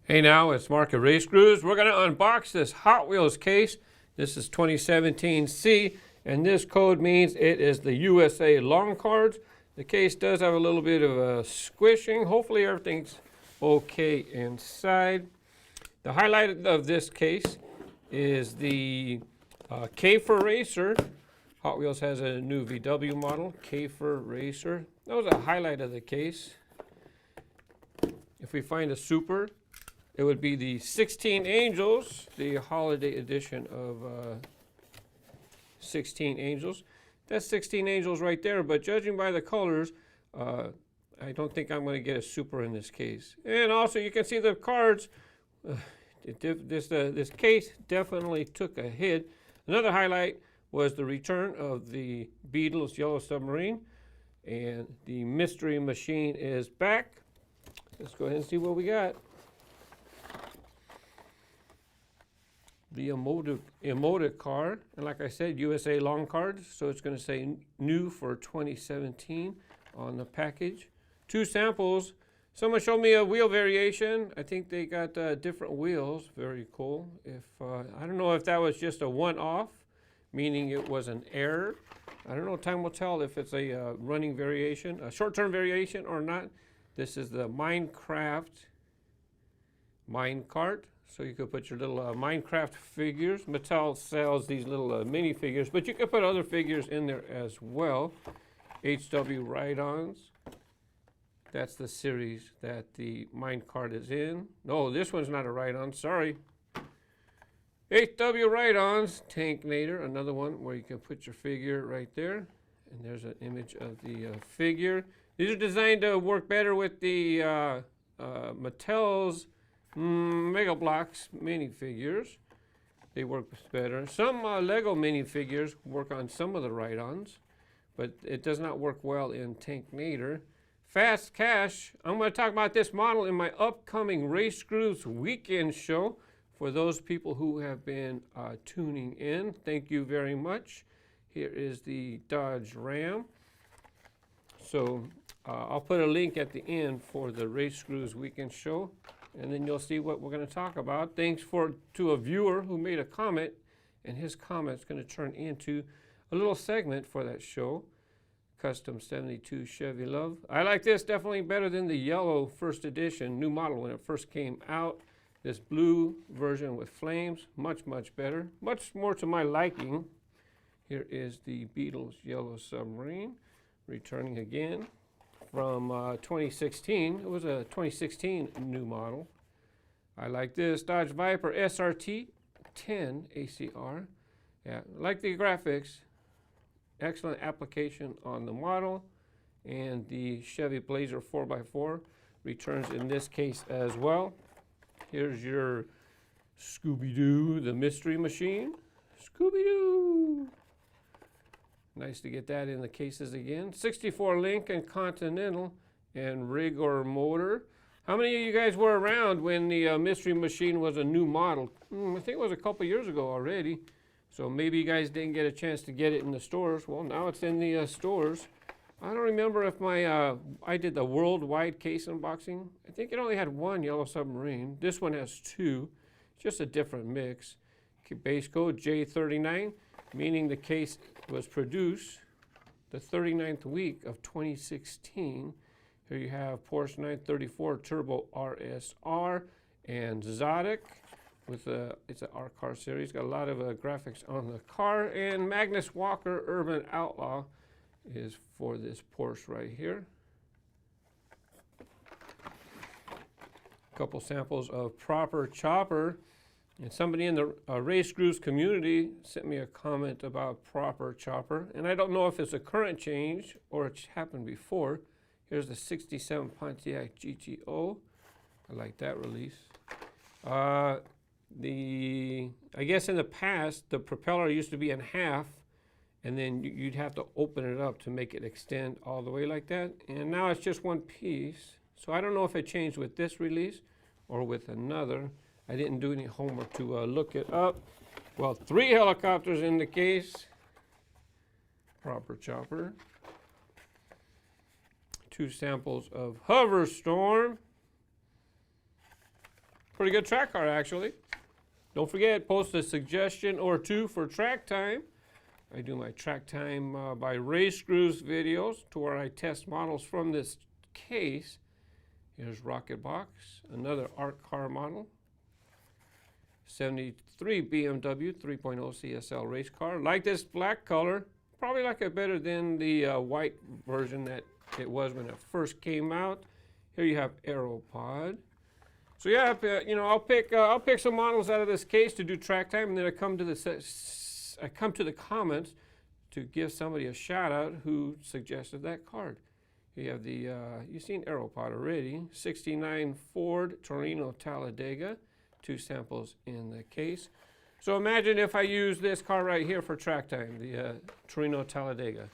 Hey now, it's Mark at RaceGrooves. We're going to unbox this Hot Wheels case. This is 2017 C, and this code means it is the USA long cards. The case does have a little bit of a squishing. Hopefully everything's okay inside. The highlight of this case is the Kaefer Racer. Hot Wheels has a new VW model, Kaefer Racer. That was a highlight of the case. If we find a super, it would be the 16 Angels, the holiday edition of 16 Angels. That's 16 Angels right there, but judging by the colors, I don't think I'm going to get a super in this case. And also, you can see the cards. This case definitely took a hit. Another highlight was the return of the Beatles Yellow Submarine, and the Mystery Machine is back. Let's go ahead and see what we got. The emotive car, and like I said, USA long cards, so it's going to say new for 2017 on the package. Two samples. Someone showed me a wheel variation. I think they got different wheels. Very cool. I don't know if that was just a one-off, meaning it was an error. I don't know. Time will tell if it's a running variation, a short-term variation or not. This is the Minecart. So you could put your little Minecraft figures. Mattel sells these little mini figures, but you could put other figures in there as well. HW Ride-Ons. That's the series that the Minecart is in. No, this one's not a ride-on, sorry. HW Ride-Ons, Tanknator, another one where you can put your figure right there. And there's an image of the figure. These are designed to work better with the Mattel's Mega Bloks minifigures. They work better. Some Lego minifigures work on some of the ride-ons, but it does not work well in Tanknator. Fast Cash. I'm going to talk about this model in my upcoming RaceGrooves weekend show. For those people who have been tuning in, thank you very much. Here is the Dodge Ram. So I'll put a link at the end for the RaceGrooves weekend show, and then you'll see what we're going to talk about. Thanks to a viewer who made a comment, and his comment is going to turn into a little segment for that show. Custom 72 Chevy LUV. I like this definitely better than the yellow first edition, new model when it first came out. This blue version with flames, much, much better. Much more to my liking. Here is the Beatles Yellow Submarine, returning again from 2016. It was a 2016 new model. I like this Dodge Viper SRT 10 ACR. Yeah, I like the graphics. Excellent application on the model. And the Chevy Blazer 4x4 returns in this case as well. Here's your Scooby-Doo, the Mystery Machine. Scooby-Doo! Nice to get that in the cases again. 64 Lincoln Continental and Rigor motor. How many of you guys were around when the Mystery Machine was a new model? I think it was a couple years ago already. So maybe you guys didn't get a chance to get it in the stores. Well, now it's in the stores. I don't remember if I did the worldwide case unboxing. I think it only had one Yellow Submarine. This one has two, just a different mix. Base code J39, meaning the case was produced the 39th week of 2016. Here you have Porsche 934 Turbo RSR and Zodic. It's an R car series. Got a lot of graphics on the car. And Magnus Walker Urban Outlaw is for this Porsche right here. A couple samples of Proper Chopper. And somebody in the RaceGrooves community sent me a comment about Proper Chopper. And I don't know if it's a current change or it's happened before. Here's the 67 Pontiac GTO. I like that release. I guess in the past, the propeller used to be in half, and then you'd have to open it up to make it extend all the way like that. And now it's just one piece. So I don't know if it changed with this release or with another. I didn't do any homework to look it up. Well, 3 helicopters in the case. Proper Chopper. 2 samples of Hover Storm. Pretty good track car, actually. Don't forget, post a suggestion or two for track time. I do my track time by RaceGrooves videos to where I test models from this case. Here's Rocket Box, another art car model. 73 BMW 3.0 CSL Race Car. Like this black color. Probably like it better than the white version that it was when it first came out. Here you have Aeropod. So yeah, you know, I'll pick some models out of this case to do track time, and then I come to the comments to give somebody a shout out who suggested that card. You have the you've seen Aeropod already. 69 Ford Torino Talladega, 2 samples in the case. So imagine if I use this car right here for track time, the Torino Talladega,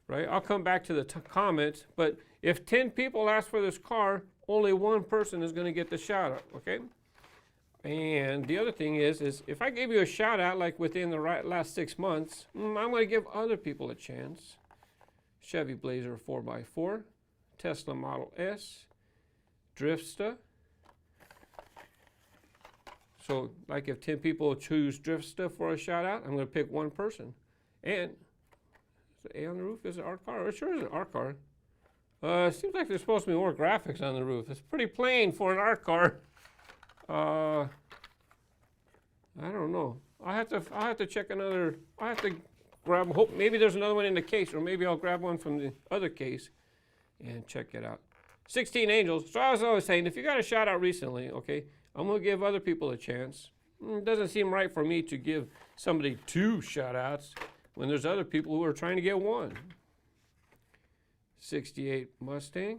right? I'll come back to the comments, but if 10 people ask for this car, only one person is going to get the shout out, okay? And the other thing is if I give you a shout out like within the last 6 months, I'm going to give other people a chance. Chevy Blazer 4x4, Tesla Model S, Driftsta. So like if 10 people choose Driftsta for a shout out, I'm going to pick one person. And is the A on the roof? Is it art car? It sure is an art car. It seems like there's supposed to be more graphics on the roof. It's pretty plain for an art car. I don't know. I'll have to check another. I'll have to grab. Hope maybe there's another one in the case, or maybe I'll grab one from the other case and check it out. 16 Angels. So I was always saying, if you got a shout out recently, okay, I'm gonna give other people a chance. It doesn't seem right for me to give somebody 2 shout outs when there's other people who are trying to get 1. 68 Mustang.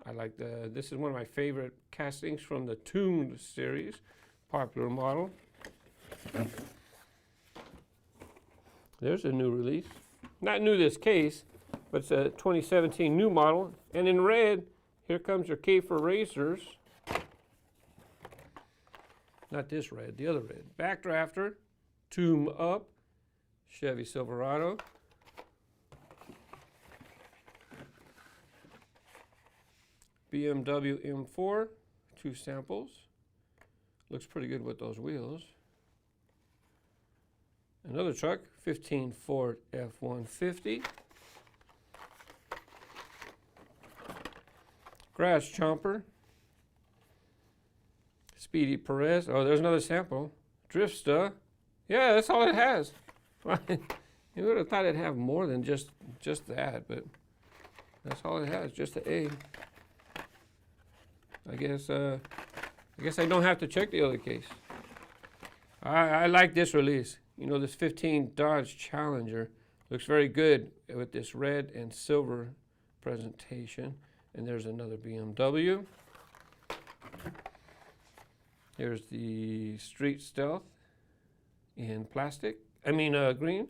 I like this is one of my favorite castings from the Tuned series, popular model. There's a new release. Not new this case, but it's a 2017 new model. And in red, here comes your Kaefer racers. Not this red, the other red. Backdrafter, Tomb Up, Chevy Silverado. BMW M4, 2 samples. Looks pretty good with those wheels. Another truck, 15 Ford F-150. Grass Chomper. Speedy Perez. Oh, there's another sample. Driftsta. Yeah, that's all it has. You would have thought it'd have more than just that, but that's all it has, just the A. I guess I don't have to check the other case. I like this release. You know, this 15 Dodge Challenger looks very good with this red and silver presentation. And there's another BMW. Here's the Street Stealth in plastic. Green.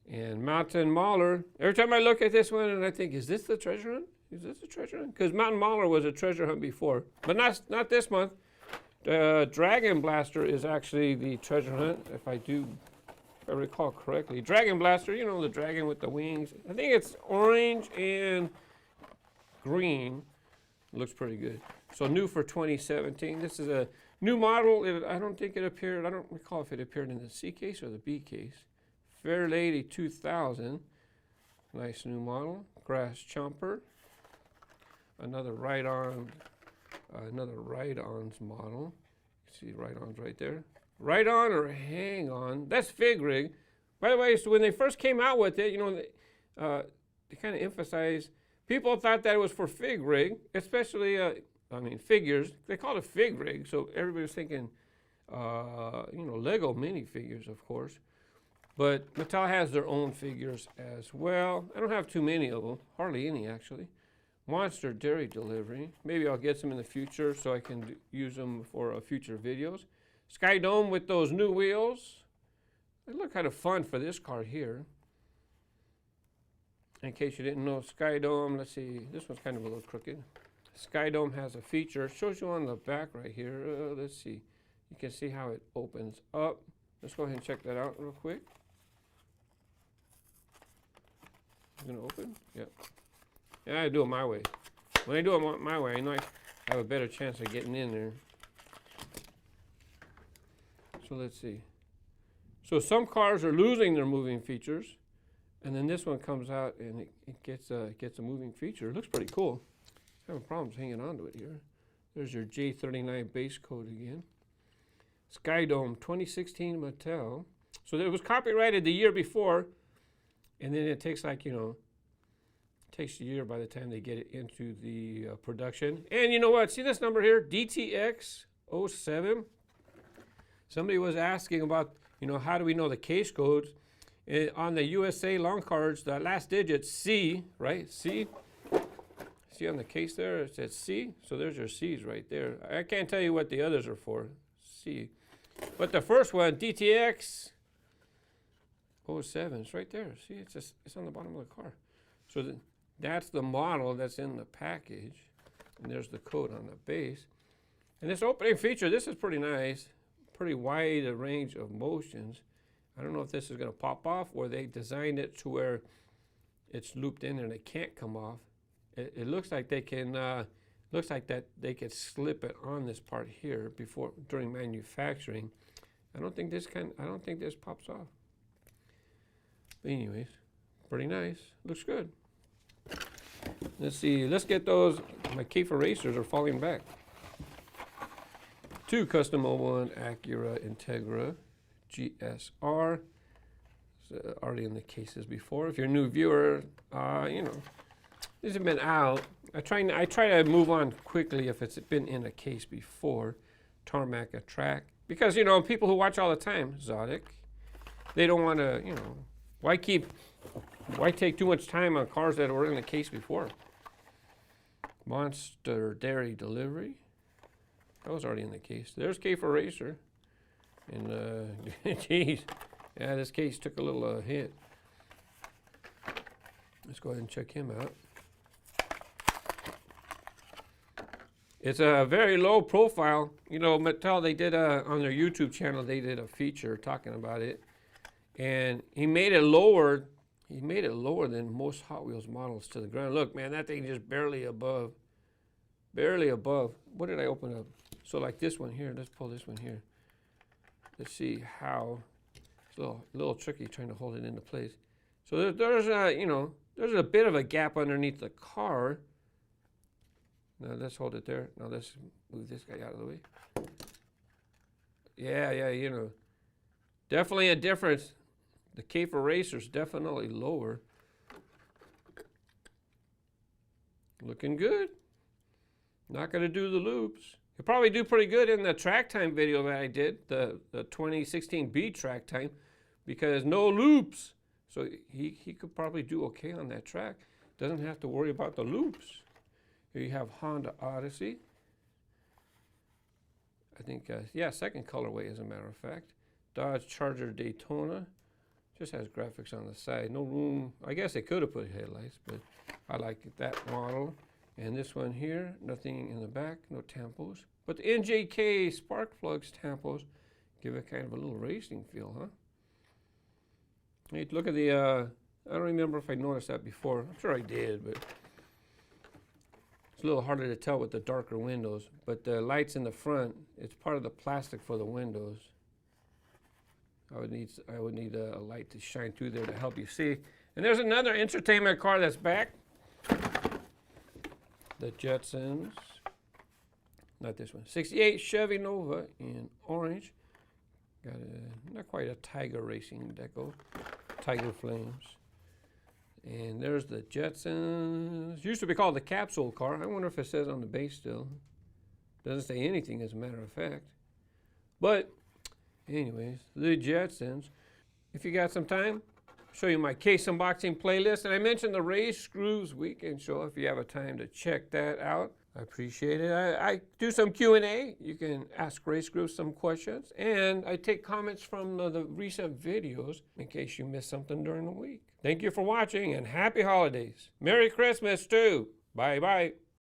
And Mountain Mauler. Every time I look at this one and I think, is this the treasure hunt? Is this a treasure hunt? Because Mountain Mauler was a treasure hunt before, but not this month. Dragon Blaster is actually the treasure hunt, if I recall correctly. Dragon Blaster, you know, the dragon with the wings. I think it's orange and green. Looks pretty good. So new for 2017. This is a new model. I don't think it appeared. I don't recall if it appeared in the C case or the B case. Fair Lady 2000. Nice new model. Grass Chomper. Another ride-ons model. See ride-ons right there. Ride-on or hang-on. That's Fig Rig. By the way, so when they first came out with it, you know, they kind of emphasized, people thought that it was for Fig Rig, especially, figures. They called it Fig Rig, so everybody was thinking, Lego minifigures, of course. But Mattel has their own figures as well. I don't have too many of them, hardly any actually. Monster Dairy Delivery. Maybe I'll get some in the future so I can use them for future videos. Sky Dome with those new wheels. They look kind of fun for this car here. In case you didn't know, Sky Dome, let's see, this one's kind of a little crooked. Sky Dome has a feature. It shows you on the back right here. Let's see. You can see how it opens up. Let's go ahead and check that out real quick. It's gonna open? Yep. Yeah, I do it my way. When I do it my way, I know have a better chance of getting in there. So let's see. So some cars are losing their moving features, and then this one comes out and it gets a moving feature. It looks pretty cool. Having problems hanging on to it here. There's your J39 base code again. Skydome 2016 Mattel. So it was copyrighted the year before, and then it takes like, takes a year by the time they get it into the production. And you know what? See this number here? DTX 07. Somebody was asking about, how do we know the case codes? On the USA long cards, the last digit C, right? C. See on the case there, it says C. So there's your C's right there. I can't tell you what the others are for. C. But the first one, DTX 07, it's right there. See, it's on the bottom of the car. So that's the model that's in the package. And there's the code on the base. And this opening feature, this is pretty nice. Pretty wide a range of motions. I don't know if this is going to pop off or they designed it to where it's looped in and it can't come off. It looks like they can, looks like that they could slip it on this part here during manufacturing. I don't think this pops off. But anyways, pretty nice. Looks good. Let's see. Let's get those. My Kaefer racers are falling back. 2 Custom 01 Acura Integra GSR. It's already in the cases before. If you're a new viewer, these have been out. I try to move on quickly if it's been in a case before. Tarmac a track. Because, people who watch all the time, Zodic, they don't want to, why take too much time on cars that were in the case before? Monster Dairy Delivery. That was already in the case. There's Kaefer Racer. And, geez. Yeah, this case took a little hit. Let's go ahead and check him out. It's a very low profile. Mattel, they did on their YouTube channel, they did a feature talking about it. And he made it lower. He made it lower than most Hot Wheels models to the ground. Look, man, that thing just barely above. Barely above. What did I open up? So like this one here, let's pull this one here. Let's see how, it's a little tricky trying to hold it into place. So there's a bit of a gap underneath the car. Now let's hold it there. Now let's move this guy out of the way. Yeah, definitely a difference. The Kaefer Racer's definitely lower. Looking good. Not going to do the loops. He'll probably do pretty good in the track time video that I did, the 2016 B track time, because no loops. So he could probably do okay on that track. Doesn't have to worry about the loops. Here you have Honda Odyssey. I think, second colorway as a matter of fact. Dodge Charger Daytona. Just has graphics on the side. No room. I guess they could have put headlights, but I like that model. And this one here, nothing in the back, no tampos. But the NJK spark plugs tampos give it kind of a little racing feel, huh? Hey, look at the, I don't remember if I noticed that before. I'm sure I did, but it's a little harder to tell with the darker windows. But the lights in the front, it's part of the plastic for the windows. I would need a light to shine through there to help you see. And there's another entertainment car that's back. The Jetsons. Not this one. 68 Chevy Nova in orange. Got not quite a Tiger Racing deco. Tiger Flames. And there's the Jetsons. Used to be called the Capsule Car. I wonder if it says on the base still. Doesn't say anything as a matter of fact. But anyways, the Jetsons. If you got some time, show you my case unboxing playlist. And I mentioned the RaceGrooves weekend show if you have a time to check that out. I appreciate it. I do some Q&A. You can ask RaceGrooves some questions. And I take comments from the recent videos in case you missed something during the week. Thank you for watching and happy holidays. Merry Christmas too. Bye-bye.